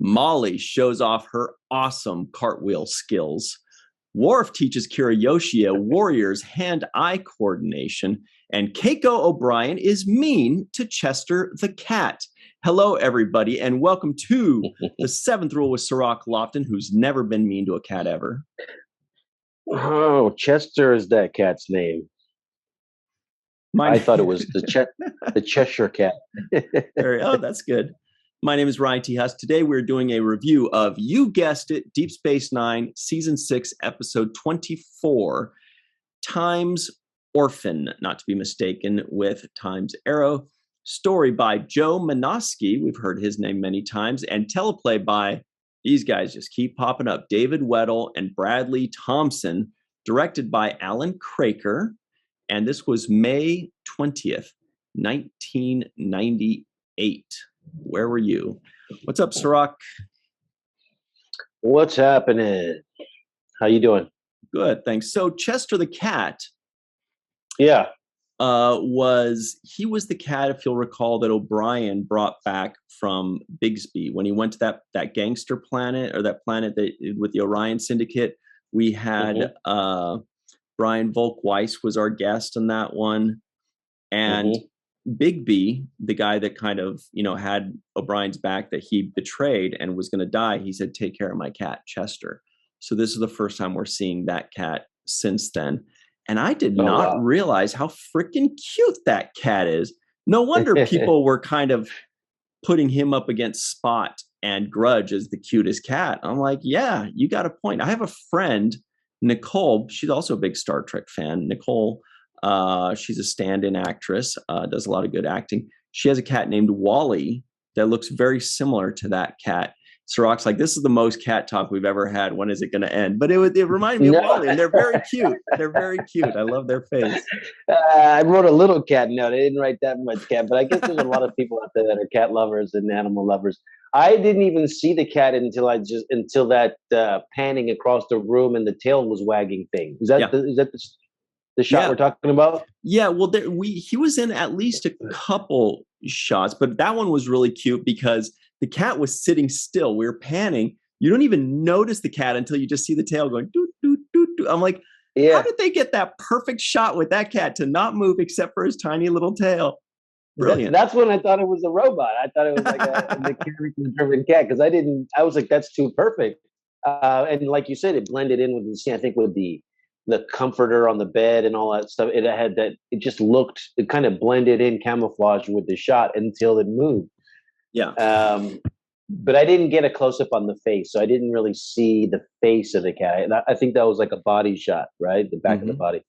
Molly shows off her awesome cartwheel skills. Worf teaches Kirayoshi warrior's hand-eye coordination. And Keiko O'Brien is mean to Chester the cat. Hello, everybody, and welcome to the seventh rule with Cirroc Lofton, who's never been mean to a cat ever. Oh, Chester is that cat's name. I thought it was the Cheshire cat. Oh, that's good. My name is Ryan T. Husk. Today we're doing a review of, you guessed it, Deep Space Nine, Season 6, Episode 24, Times Orphan, not to be mistaken with Times Arrow. Story by Joe Menosky, we've heard his name many times, and teleplay by, these guys just keep popping up, David Weddle and Bradley Thompson, directed by Alan Craker, and this was May 20th, 1998. Where were you? What's up, Cirroc? What's happening? How you doing? Good, thanks. So Chester the cat, was the cat, if you'll recall, that O'Brien brought back from Bigsby when he went to that gangster planet, or that planet that with the Orion Syndicate. We had Brian Volk-Weiss was our guest on that one, and Bigby, the guy that kind of, had O'Brien's back that he betrayed and was going to die, he said, "Take care of my cat, Chester." So this is the first time we're seeing that cat since then. And I did not realize how freaking cute that cat is. No wonder people were kind of putting him up against Spot and Grudge as the cutest cat. I'm like, yeah, you got a point. I have a friend, Nicole. She's also a big Star Trek fan. Nicole, she's a stand-in actress, does a lot of good acting. She has a cat named Wally that looks very similar to that cat. Cirroc's like, this is the most cat talk we've ever had. When is it going to end? But it reminded me of Wally, and they're very cute. They're very cute. I love their face. I wrote a little cat note. I didn't write that much cat, but I guess there's a lot of people out there that are cat lovers and animal lovers. I didn't even see the cat until that panning across the room and the tail was wagging thing. Is that the shot we're talking about? Yeah. Well, he was in at least a couple shots, but that one was really cute because the cat was sitting still. We were panning. You don't even notice the cat until you just see the tail going doot, doot, doot, doot. I'm like, how did they get that perfect shot with that cat to not move except for his tiny little tail? Brilliant. That's when I thought it was a robot. I thought it was like a mechanical-driven cat because I was like, that's too perfect. And like you said, it blended in with the scene. I think with the comforter on the bed and all that stuff. It kind of blended in, camouflage with the shot until it moved. Yeah. But I didn't get a close up on the face, so I didn't really see the face of the cat. I think that was like a body shot, right? The back of the body.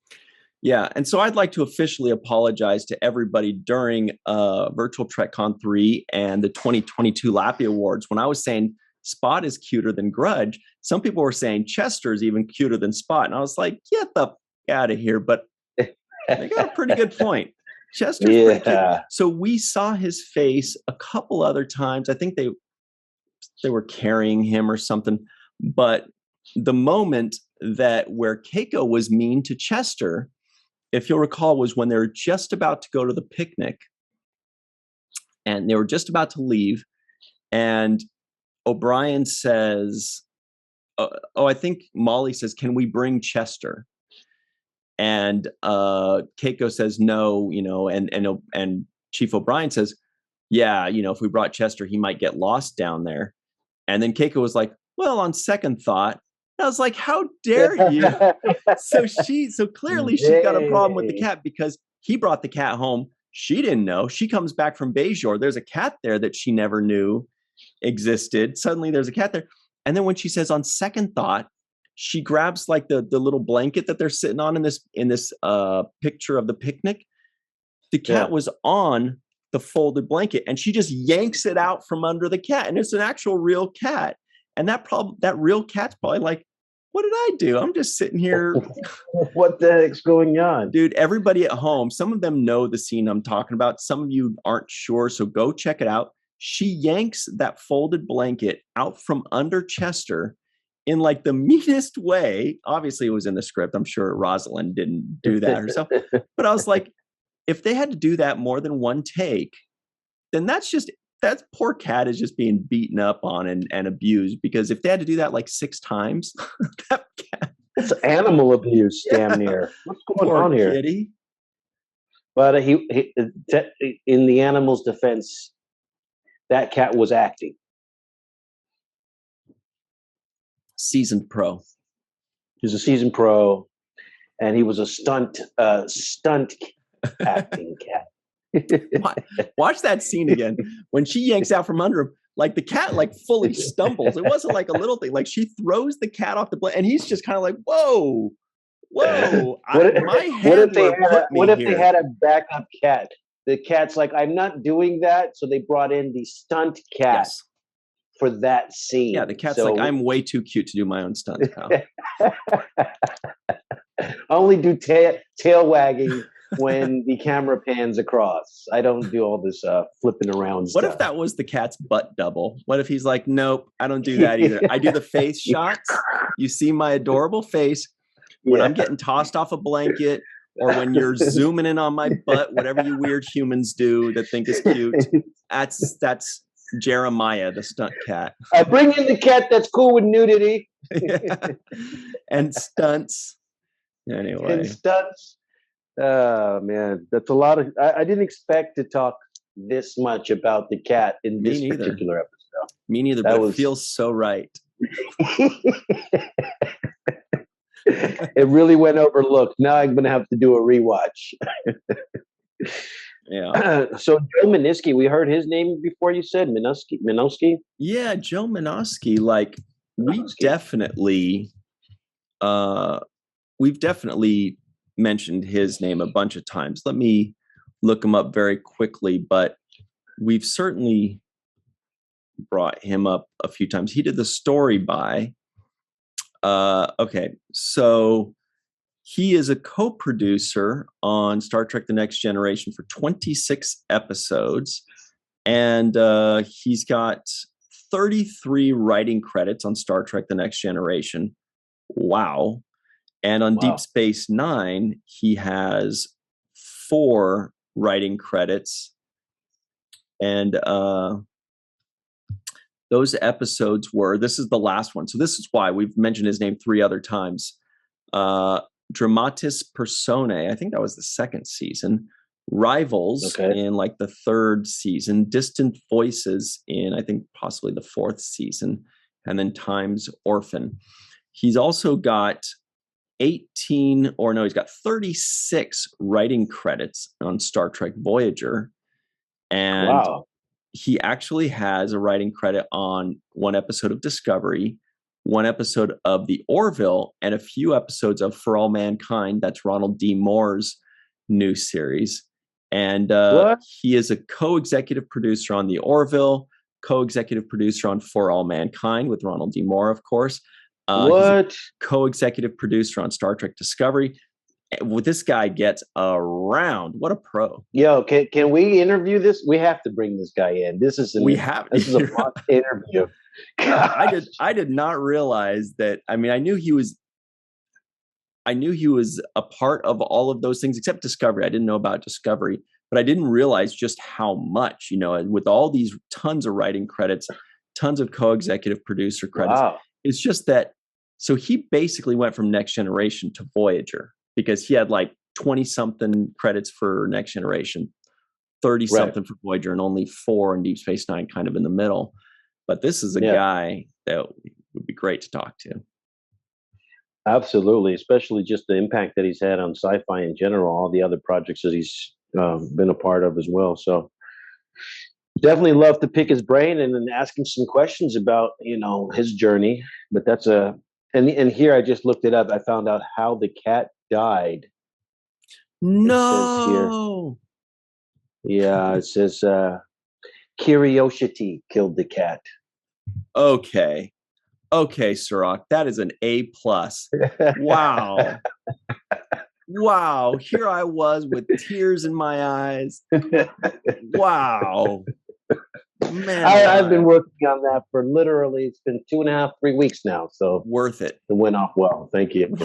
Yeah. And so I'd like to officially apologize to everybody during Virtual TrekCon 3 and the 2022 Lappy Awards. When I was saying Spot is cuter than Grudge, some people were saying Chester's even cuter than Spot. And I was like, get the out of here. But they got a pretty good point. Chester's pretty cute. So we saw his face a couple other times. I think they were carrying him or something. But the moment where Keiko was mean to Chester, if you'll recall, was when they were just about to go to the picnic. And they were just about to leave. And O'Brien says, I think Molly says, "Can we bring Chester?" And Keiko says no, and Chief O'Brien says, "Yeah, if we brought Chester, he might get lost down there." And then Keiko was like, "Well, on second thought." I was like, "How dare you?" So clearly she's got a problem with the cat because he brought the cat home. She didn't know. She comes back from Bajor. There's a cat there that she never knew existed. Suddenly there's a cat there. And then when she says on second thought, she grabs like the little blanket that they're sitting on in this picture of the picnic. The cat was on the folded blanket and she just yanks it out from under the cat. And it's an actual real cat. And that real cat's probably like, what did I do? I'm just sitting here. What the heck's going on? Dude, everybody at home, some of them know the scene I'm talking about. Some of you aren't sure. So go check it out. She yanks that folded blanket out from under Chester in like the meanest way. Obviously, it was in the script. I'm sure Rosalind didn't do that herself. But I was like, if they had to do that more than one take, then that's just that poor cat is just being beaten up on and abused, because if they had to do that like 6 times, that cat. It's animal abuse, damn near. What's going on here? Kitty. But he, in the animal's defense, that cat was acting. Seasoned pro. He's a seasoned pro, and he was a stunt acting cat. Watch that scene again when she yanks out from under him. Like the cat, like fully stumbles. It wasn't like a little thing. Like she throws the cat off the blanket, and he's just kind of like, "Whoa, whoa!" What if they had a backup cat? The cat's like, "I'm not doing that," so they brought in the stunt cat for that scene. Yeah, the cat's like, "I'm way too cute to do my own stunts, pal." Only do tail wagging when the camera pans across. I don't do all this flipping around stuff. What if that was the cat's butt double? What if he's like, nope, I don't do that either. I do the face shots. You see my adorable face when I'm getting tossed off a blanket, or when you're zooming in on my butt, whatever you weird humans do that think is cute. That's Jeremiah, the stunt cat. I bring in the cat that's cool with nudity. And stunts. Anyway. And stunts. Oh man, that's a lot of. I didn't expect to talk this much about the cat in this particular episode. Me neither, but it feels so right. It really went overlooked. Now I'm going to have to do a rewatch. Yeah. So Joe Minosky, we heard his name before. You said Minosky. Yeah, Joe Minosky. Like we've definitely mentioned his name a bunch of times. Let me look him up very quickly, but we've certainly brought him up a few times. He did the story by okay, so he is a co-producer on Star Trek The Next Generation for 26 episodes, and he's got 33 writing credits on Star Trek The Next Generation. Wow. And on Deep Space Nine, he has 4 writing credits. And those episodes were, this is the last one. So this is why we've mentioned his name 3 other times. Dramatis Personae, I think that was the 2nd season. Rivals in like the 3rd season. Distant Voices in, I think, possibly the 4th season. And then Times Orphan. He's also got he's got 36 writing credits on Star Trek Voyager. And he actually has a writing credit on 1 episode of Discovery, 1 episode of The Orville, and a few episodes of For All Mankind. That's Ronald D. Moore's new series. And he is a co-executive producer on The Orville, co-executive producer on For All Mankind with Ronald D. Moore, of course. He's a co-executive producer on Star Trek Discovery. This guy gets around. What a pro! Yo, can we interview this? We have to bring this guy in. This is a mock interview. I did not realize that. I mean, I knew he was a part of all of those things except Discovery. I didn't know about Discovery, but I didn't realize just how much. With all these tons of writing credits, tons of co-executive producer credits. Wow. It's just that. So he basically went from Next Generation to Voyager because he had like 20-something credits for Next Generation, 30-something for Voyager, and only 4 in Deep Space Nine, kind of in the middle. But this is a guy that would be great to talk to. Absolutely, especially just the impact that he's had on sci-fi in general, all the other projects that he's been a part of as well. So definitely love to pick his brain and then ask him some questions about, his journey. But that's and here I just looked it up. I found out how the cat died. No. It says Kirayoshi killed the cat. Okay, Cirroc, that is an A+. Wow. Wow. Here I was with tears in my eyes. Wow. Man, I've been working on that for literally, it's been 2.5, 3 weeks now. So worth it. it went off well. Thank you.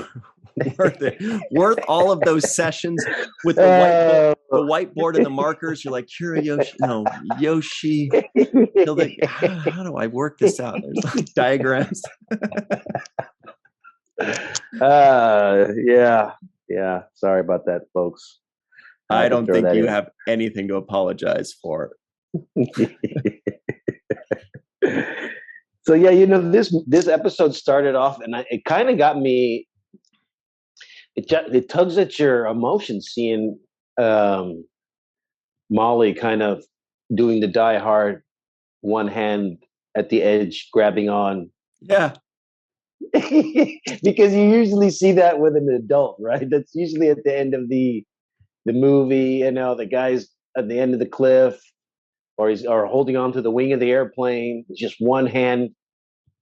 Worth it. Worth all of those sessions with the whiteboard and the markers. You're like, Yoshi. How do I work this out? There's like diagrams. Yeah. Sorry about that, folks. I don't think you have anything to apologize for. So yeah, this episode started off, and it kind of got me. It tugs at your emotions seeing Molly kind of doing the Die Hard, one hand at the edge, grabbing on. Yeah. Because you usually see that with an adult, right? That's usually at the end of the movie. The guy's at the end of the cliff, or he's holding on to the wing of the airplane. It's just one hand,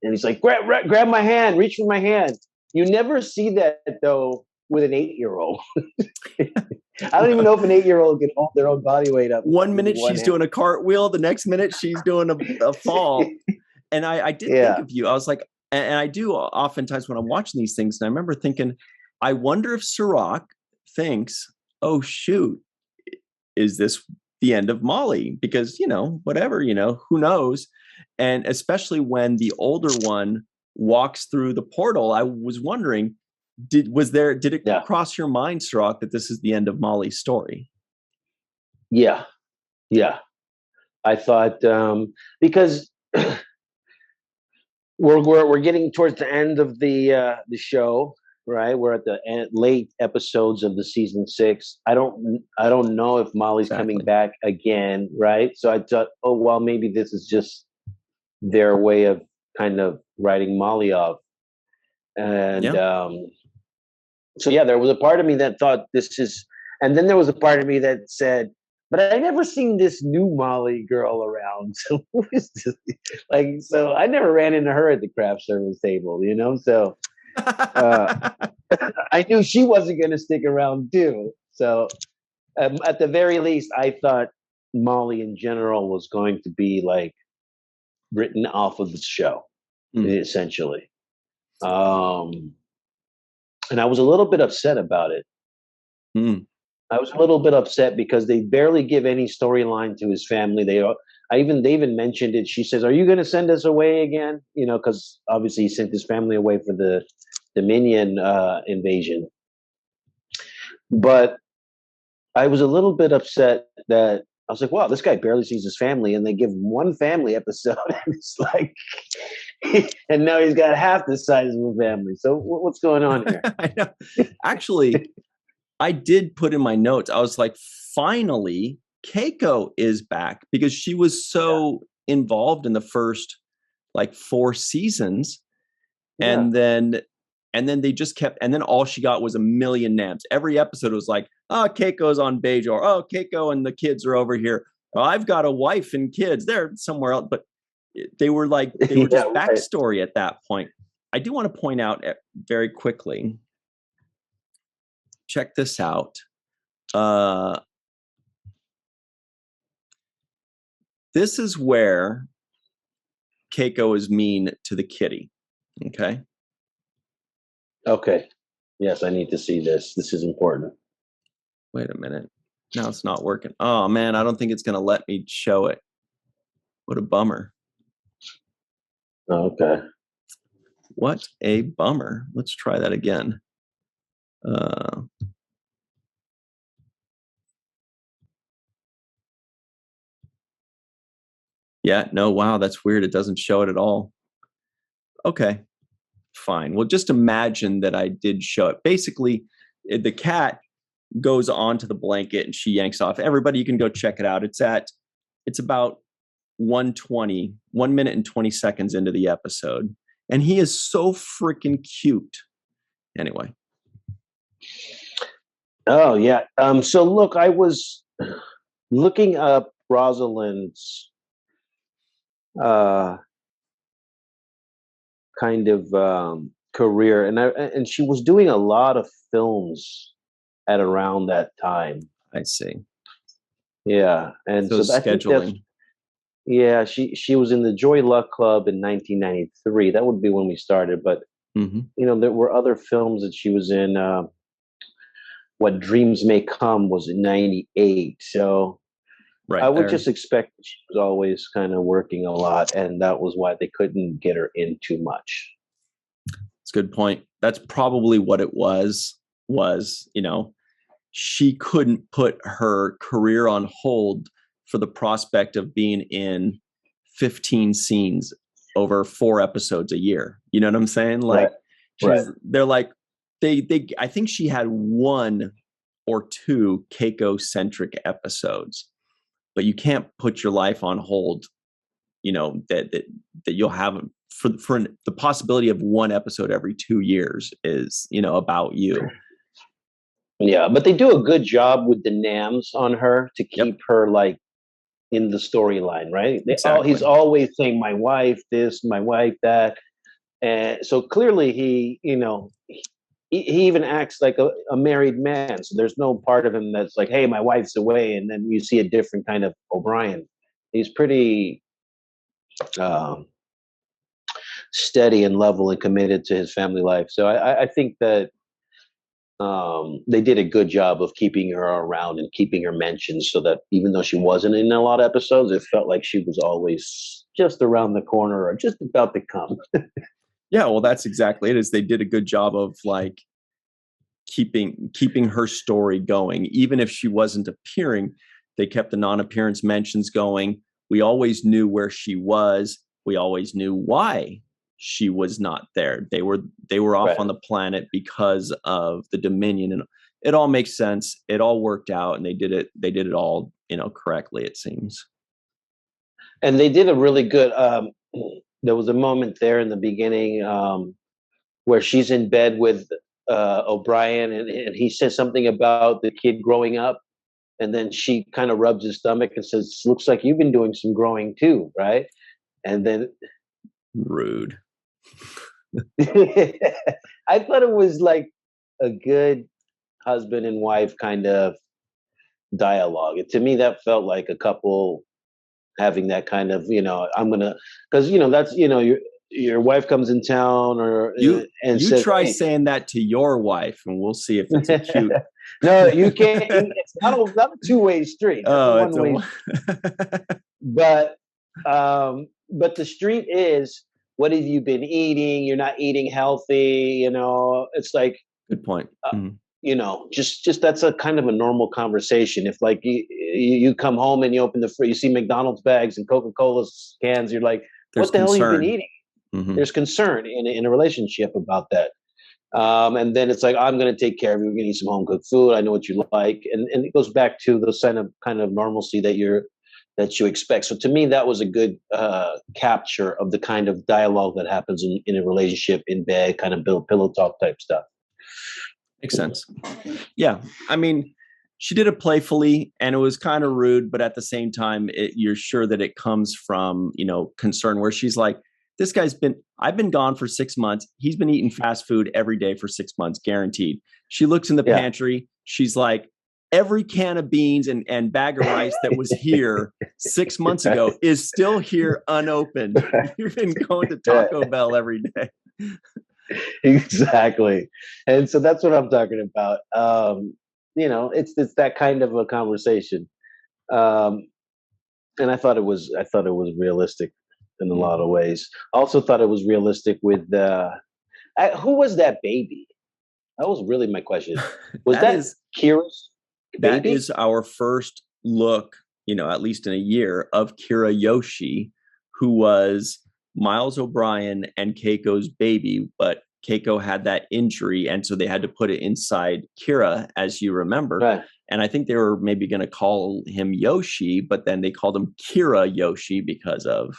and he's like, grab my hand, reach for my hand. You never see that though with an 8-year-old. I don't even know if an 8-year-old can hold their own body weight up. One minute she's doing a cartwheel, the next minute she's doing a fall. And I did think of you. I was like, and I do oftentimes when I'm watching these things, and I remember thinking, I wonder if Cirroc thinks, oh shoot, is this the end of Molly? Because, whatever, who knows? And especially when the older one walks through the portal, I was wondering, did it cross your mind, Cirroc, that this is the end of Molly's story? Yeah. I thought because we're getting towards the end of the show, right? We're at the late episodes of the season 6. I don't know if Molly's coming back again, right? So I thought, oh well, maybe this is just their way of kind of writing Molly off, and so yeah, there was a part of me that thought this is, and then there was a part of me that said, but I never seen this new Molly girl around. So who is this? So I never ran into her at the craft service table, So I knew she wasn't going to stick around too. So at the very least, I thought Molly in general was going to be like written off of the show, essentially. And I was a little bit upset about it. I was a little bit upset because they barely give any storyline to his family. They even mentioned it. She says, "Are you going to send us away again?" Because obviously he sent his family away for the Dominion invasion. But I was a little bit upset that I was like, "Wow, this guy barely sees his family," and they give him one family episode, and it's like, and now he's got half the size of a family. So what's going on here? I know. Actually, I did put in my notes, I was like, finally, Keiko is back, because she was so involved in the first 4 seasons. And then they just kept, and then all she got was a million names. Every episode was like, oh, Keiko's on Bajor. Oh, Keiko and the kids are over here. Oh, I've got a wife and kids. They're somewhere else. But they were just backstory at that point. I do want to point out very quickly. Check this out. This is where Keiko is mean to the kitty. Okay. Okay. Yes, I need to see this. This is important. Wait a minute. No, it's not working. Oh man, I don't think it's going to let me show it. What a bummer. Okay. What a bummer. Let's try that again. Yeah, no, wow, that's weird. It doesn't show it at all. Okay, fine. Well, just imagine that I did show it. Basically, the cat goes onto the blanket and she yanks off. Everybody, you can go check it out. It's about 1 minute and 20 seconds into the episode. And he is so freaking cute. Anyway. Oh, yeah. So look, I was looking up Rosalind's kind of career, and she was doing a lot of films at around that time. I see. Yeah, and so I think scheduling. Yeah, she was in the Joy Luck Club in 1993. That would be when we started. But Hmm. there were other films that she was in. What Dreams May Come was in '98. So I Right would there. just expect that she was always kind of working a lot, and that was why they couldn't get her in too much. It's a good point. That's probably what it was, she couldn't put her career on hold for the prospect of being in 15 scenes over 4 episodes a year. You know what I'm saying? Right. Like Right. they're like, I think she had one or two Keiko centric episodes, but you can't put your life on hold, that you'll have for the possibility of one episode every 2 years is, about you. Yeah, but they do a good job with the nams on her to Yep, keep her like in the storyline, right? He's exactly. always saying my wife this, my wife that. And so clearly he even acts like a married man. So there's no part of him that's like, hey, my wife's away, and then you see a different kind of O'Brien. He's pretty um, steady and level and committed to his family life. So I think that they did a good job of keeping her around and keeping her mentioned, so that even though she wasn't in a lot of episodes, it felt like she was always just around the corner or just about to come. Yeah, well, that's exactly it. Is they did a good job of like keeping her story going, even if she wasn't appearing. They kept the non-appearance mentions going. We always knew where she was. We always knew why she was not there. They were off Right. on the planet because of the Dominion, and it all makes sense. It all worked out, and they did it all, correctly, it seems. And they did a really good. There was a moment there in the beginning where she's in bed with O'Brien, and he says something about the kid growing up, and then she kind of rubs his stomach and says, "Looks like you've been doing some growing too, right?" And then Rude. I thought it was like a good husband and wife kind of dialogue. To me, that felt like a couple having that kind of, I'm gonna, because that's your wife comes in town or You and you says, try hey, saying that to your wife, and we'll see if it's a cute. no, you can't. It's not a two-way street. That's a Oh, it's one-way. a. But but the street is, what have you been eating? You're not eating healthy. It's like, Good point. Mhm. just that's a kind of a normal conversation. If like you come home and you open the fridge, you see McDonald's bags and Coca-Cola cans, you're like, There's what the hell have you been concern. eating? Hmm. There's concern in a relationship about that. And then it's like, I'm going to take care of you. We're going to eat some home cooked food. I know what you like. And it goes back to the kind of normalcy that you expect. So to me, that was a good capture of the kind of dialogue that happens in a relationship in bed, kind of pillow talk type stuff. Makes sense. Yeah, I mean, she did it playfully, and it was kind of rude, but at the same time, you're sure that it comes from concern. Where she's like, "This I've been gone for 6 months. He's been eating fast food every day for 6 months, guaranteed." She looks in the Yeah. pantry. She's like, "Every can of beans and bag of rice that was here 6 months ago is still here unopened. You've been going to Taco Bell every day." Exactly. And so that's what I'm talking about. It's that kind of a conversation. Um, and I thought it was realistic in a lot Mhm. of ways. Also thought it was realistic with who was that baby? That was really my question. Was That that is Kira's that baby? is our first look, at least in a year, of Kirayoshi, who was Miles O'Brien and Keiko's baby, but Keiko had that injury, and so they had to put it inside Kira, as you remember. Right. And I think they were maybe going to call him Yoshi, but then they called him Kirayoshi because of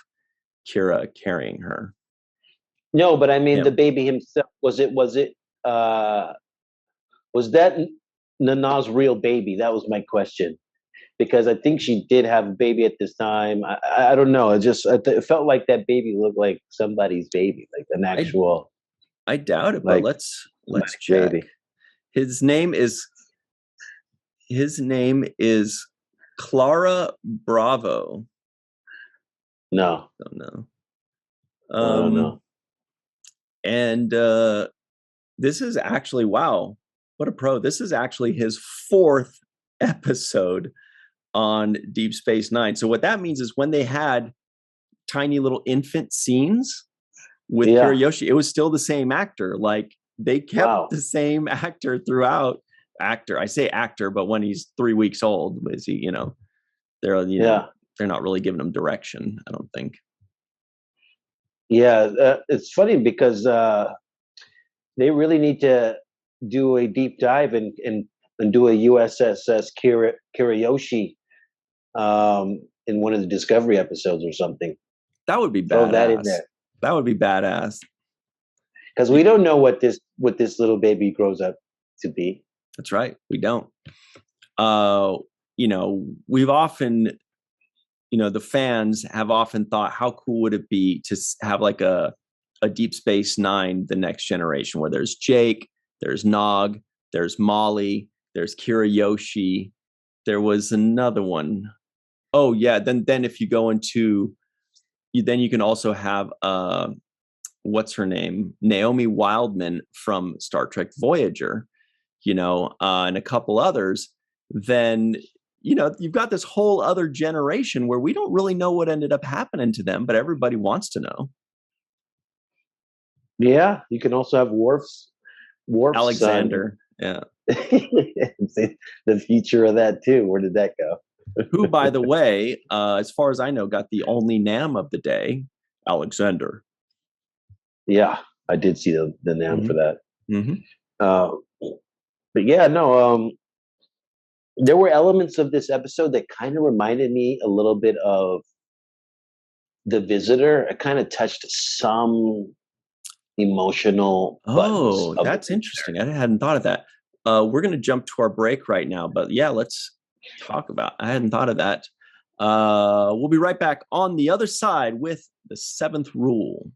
Kira carrying her. No, but I mean Yeah. the baby himself. Uh was that Nana's real baby? That was my question. Because I think she did have a baby at this time. I don't know. It felt like that baby looked like somebody's baby, like an I actual I doubt it, but like let's check. baby. His name is his name is Clara Bravo. No. Don't know. I don't know. And this is actually, wow, what a pro. This is actually his 4th episode on Deep Space Nine. So what that means is when they had tiny little infant scenes with Kirayoshi, it was still the same actor. Like they kept the same actor throughout. I say actor, but when he's 3 weeks old, is he, you know, they're not really giving him direction, I don't think. Yeah, it's funny because they really need to do a deep dive and do a USSS Kirayoshi in one of the Discovery episodes or something. That would be badass. Throw that in there. That would be badass. Because we don't know what this little baby grows up to be. That's right. We don't. You know, we've often, you know, the fans have often thought, how cool would it be to have like a Deep Space Nine, the next generation, where there's Jake, there's Nog, there's Molly, there's Kirayoshi. There was another one. Oh yeah. Then if you go into, then you can also have what's her name? Naomi Wildman from Star Trek Voyager, you know, and a couple others. Then, you know, you've got this whole other generation where we don't really know what ended up happening to them, but everybody wants to know. Yeah, you can also have Worf's Alexander. Son. Yeah. The future of that too. Where did that go? Who, by the way, as far as I know, got the only NAM of the day, Alexander. Yeah, I did see the NAM for that. Mm-hmm. But yeah, no, there were elements of this episode that kind of reminded me a little bit of The Visitor. It kind of touched some emotional buttons. Oh, that's interesting. I hadn't thought of that. We're going to jump to our break right now, but yeah, let's talk about. I hadn't thought of that. We'll be right back on the other side with the 7th rule.